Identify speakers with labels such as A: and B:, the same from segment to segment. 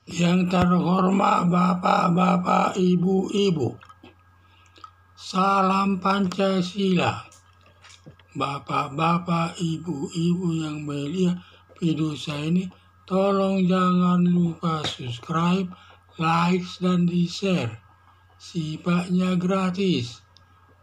A: Yang terhormat Bapak-bapak, Ibu-ibu, salam Pancasila. Bapak-bapak, Ibu-ibu yang melihat video saya ini, tolong jangan lupa subscribe, like, dan di-share. Sifatnya gratis.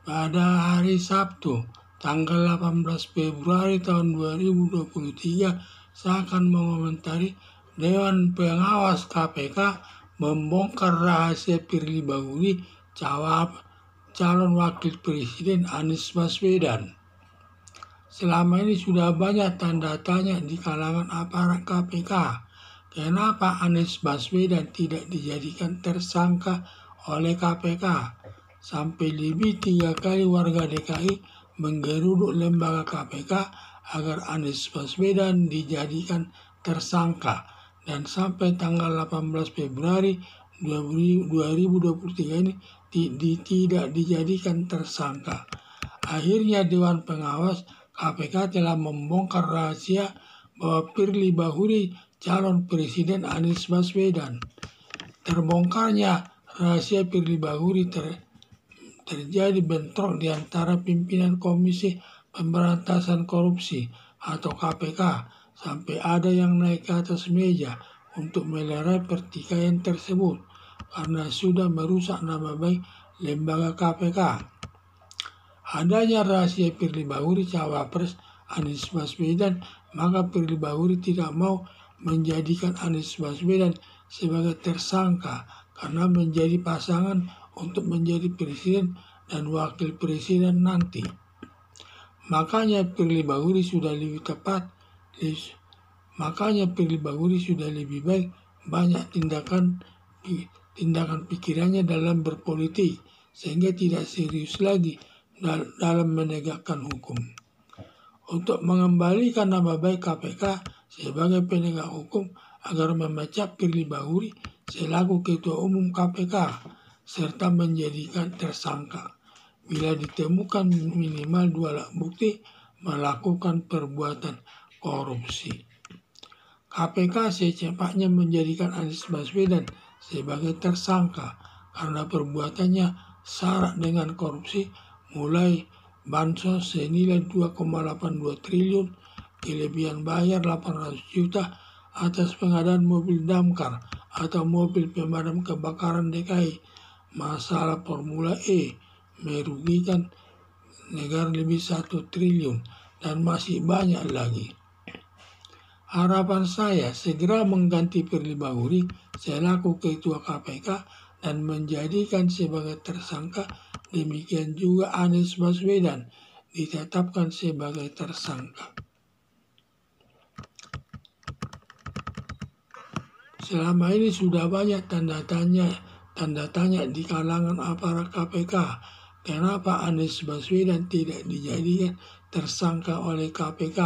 A: Pada hari Sabtu, tanggal 18 Februari tahun 2023, saya akan mengomentari Dewan Pengawas KPK membongkar rahasia Firly Bahuri calon wakil presiden Anies Baswedan. Selama ini sudah banyak tanda tanya di kalangan aparat KPK. Kenapa Anies Baswedan tidak dijadikan tersangka oleh KPK? Sampai lebih 3 kali warga DKI menggeruduk lembaga KPK agar Anies Baswedan dijadikan tersangka. Dan sampai tanggal 18 Februari 2023 ini tidak dijadikan tersangka. Akhirnya Dewan Pengawas KPK telah membongkar rahasia bahwa Firly Bahuri calon presiden Anies Baswedan. Terbongkarnya rahasia Firly Bahuri terjadi bentrok di antara pimpinan Komisi Pemberantasan Korupsi atau KPK, sampai ada yang naik ke atas meja untuk melerai pertikaian tersebut karena sudah merusak nama baik lembaga KPK. Adanya rahasia Firly Bahuri cawapres Anies Baswedan, maka Firly Bahuri tidak mau menjadikan Anies Baswedan sebagai tersangka karena menjadi pasangan untuk menjadi presiden dan wakil presiden nanti. Makanya Firly Bahuri sudah lebih baik banyak tindakan pikirannya dalam berpolitik, sehingga tidak serius lagi dalam menegakkan hukum. Untuk mengembalikan nama baik KPK sebagai penegak hukum agar memecat Firly Bahuri selaku Ketua Umum KPK serta menjadikan tersangka bila ditemukan minimal 2 alat bukti melakukan perbuatan korupsi. KPK secepatnya menjadikan Anies Baswedan sebagai tersangka karena perbuatannya syarat dengan korupsi, mulai bansos senilai 2,82 triliun, kelebihan bayar 800 juta atas pengadaan mobil damkar atau mobil pemadam kebakaran DKI, masalah Formula E merugikan negara lebih 1 triliun, dan masih banyak lagi. Harapan saya segera mengganti Firly Bahuri selaku Ketua KPK dan menjadikan sebagai tersangka. Demikian juga Anies Baswedan ditetapkan sebagai tersangka. Selama ini sudah banyak tanda tanya di kalangan aparat KPK. Kenapa Anies Baswedan tidak dijadikan tersangka oleh KPK?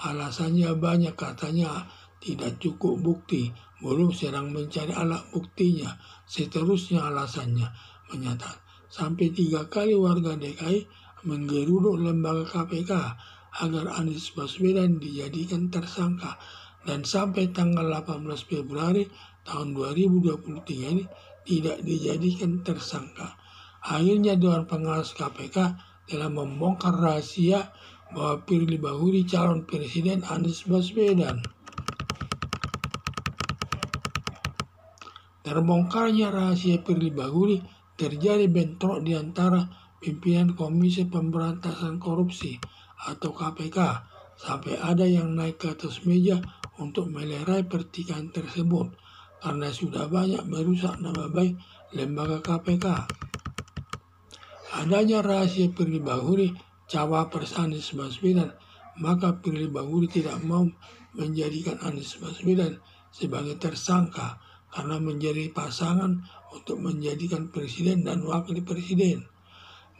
A: Alasannya banyak, katanya tidak cukup bukti, belum sedang mencari alat buktinya. Seterusnya alasannya menyatakan sampai 3 kali warga DKI menggeruduk lembaga KPK agar Anies Baswedan dijadikan tersangka. Dan sampai tanggal 18 Februari tahun 2023 ini tidak dijadikan tersangka. Akhirnya Dewan Pengawas KPK telah membongkar rahasia bahwa Firly Bahuri calon presiden Anies Baswedan. Terbongkarnya rahasia Firly Bahuri terjadi bentrok di antara pimpinan Komisi Pemberantasan Korupsi atau KPK, sampai ada yang naik ke atas meja untuk melerai pertikaian tersebut karena sudah banyak merusak nama baik lembaga KPK. Adanya rahasia Firly Bahuri cawapres Anies Baswedan, maka Firly Bahuri tidak mau menjadikan Anies Baswedan sebagai tersangka karena menjadi pasangan untuk menjadikan presiden dan wakil presiden.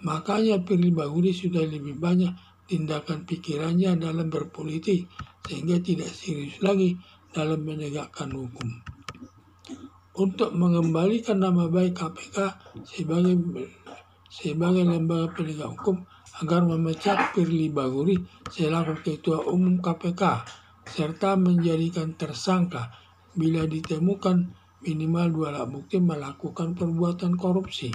A: Makanya Firly Bahuri sudah lebih banyak tindakan pikirannya dalam berpolitik, sehingga tidak serius lagi dalam menegakkan hukum. Untuk mengembalikan nama baik KPK sebagai lembaga penegak hukum agar memecat Firly Bahuri selaku Ketua Umum KPK serta menjadikan tersangka bila ditemukan minimal 2 alat bukti melakukan perbuatan korupsi.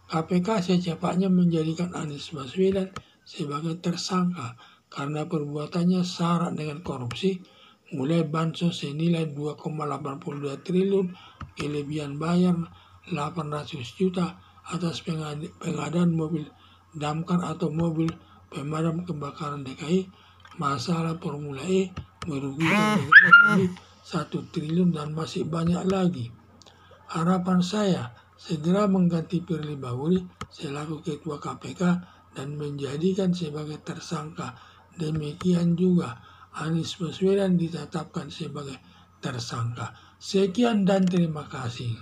A: KPK secepatnya menjadikan Anies Baswedan sebagai tersangka karena perbuatannya syarat dengan korupsi, mulai bansos senilai 2,82 triliun, kelebihan bayar 800 juta atas pengadaan mobil damkar atau mobil pemadam kebakaran DKI, masalah Formula E merugikan negara 1 triliun dan masih banyak lagi. Harapan saya segera mengganti Firly Bahuri selaku Ketua KPK dan menjadikan sebagai tersangka. Demikian juga Anies Baswedan ditetapkan sebagai tersangka. Sekian dan terima kasih.